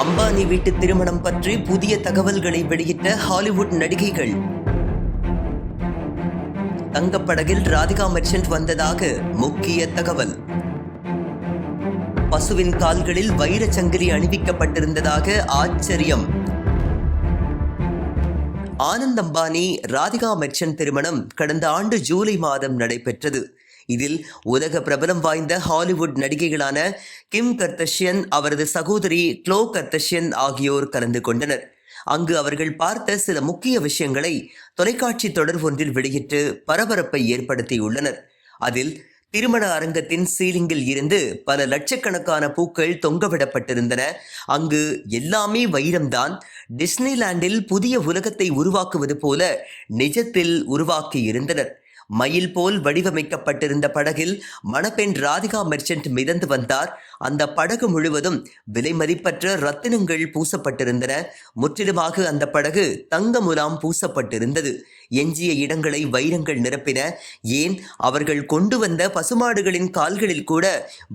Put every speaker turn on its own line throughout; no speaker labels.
அம்பானி வீட்டு திருமணம் பற்றி புதிய தகவல்களை வெளியிட்ட ஹாலிவுட் நடிகைகள். தங்கப்படகில் ராதிகா மெர்ச்சன்ட் வந்ததாக முக்கிய தகவல். பசுவின் கால்களில் வைரச் சங்கிலி அணிவிக்கப்பட்டிருந்ததாக ஆச்சரியம். ஆனந்த் அம்பானி ராதிகா மெர்ச்சன்ட் திருமணம் கடந்த ஆண்டு ஜூலை மாதம் நடைபெற்றது. இதில் உலக பிரபலம் வாய்ந்த ஹாலிவுட் நடிகைகளான கிம் கர்தஷியன், அவரது சகோதரி க்ளோ கர்தஷியன் ஆகியோர் கலந்து கொண்டனர். அங்கு அவர்கள் பார்த்த சில முக்கிய விஷயங்களை தொலைக்காட்சி தொடர் ஒன்றில் வெளியிட்டு பரபரப்பை ஏற்படுத்தியுள்ளனர். அதில் திருமண அரங்கத்தின் சீலிங்கில் இருந்து பல லட்சக்கணக்கான பூக்கள் தொங்கவிடப்பட்டிருந்தன. அங்கு எல்லாமே வைரம்தான். டிஸ்னிலாண்டில் புதிய உலகத்தை உருவாக்குவது போல நிஜத்தில் உருவாக்கி இருந்தனர். மயில் போல் வடிவமைக்கப்பட்டிருந்த படகில் மணப்பெண் ராதிகா மெர்ச்சன்ட் மிதந்து வந்தார். அந்த படகு முழுவதும் விலை மதிப்பற்ற ரத்தினங்கள் பூசப்பட்டிருந்தன. முற்றிலுமாக அந்த படகு தங்க முலாம் பூசப்பட்டிருந்தது. எஞ்சிய இடங்களை வைரங்கள் நிரப்பின. ஏன், அவர்கள் கொண்டு வந்த பசுமாடுகளின் கால்களில் கூட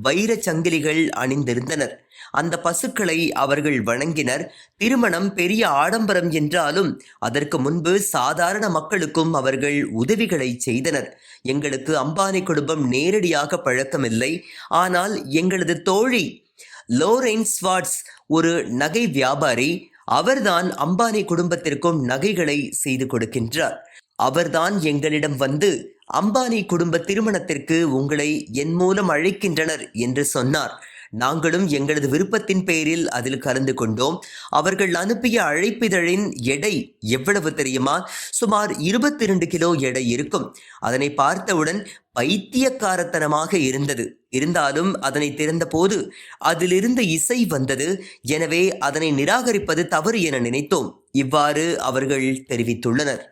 வைரச் சங்கிலிகள் அணிந்திருந்தனர். அந்த பசுக்களை அவர்கள் வணங்கினர். திருமணம் பெரிய ஆடம்பரம் என்றாலும் அதற்கு முன்பு சாதாரண மக்களுக்கும் அவர்கள் உதவிகளை செய்தனர். எங்களுக்கு அம்பானி குடும்பம் நேரடியாக பழக்கமில்லை, ஆனால் எங்களது தோழி லோரென் ஸ்வாட்ஸ் ஒரு நகை வியாபாரி. அவர்தான் அம்பானி குடும்பத்திற்கும் நகைகளை செய்து கொடுக்கின்றார். அவர்தான் எங்களிடம் வந்து அம்பானி குடும்ப திருமணத்திற்கு உங்களை என் மூலம் அழைக்கின்றனர் என்று சொன்னார். நாங்களும் எங்களது விருப்பத்தின் பேரில் அதில் கலந்து கொண்டோம். அவர்கள் அனுப்பிய அழைப்பிதழின் எடை எவ்வளவு தெரியுமா? சுமார் 22 கிலோ எடை இருக்கும். அதனை பார்த்தவுடன் பைத்தியக்காரத்தனமாக இருந்தது. இருந்தாலும் அதனை திறந்த போது அதிலிருந்து இசை வந்தது. எனவே அதனை நிராகரிப்பது தவறு என நினைத்தோம். இவ்வாறு அவர்கள் தெரிவித்துள்ளனர்.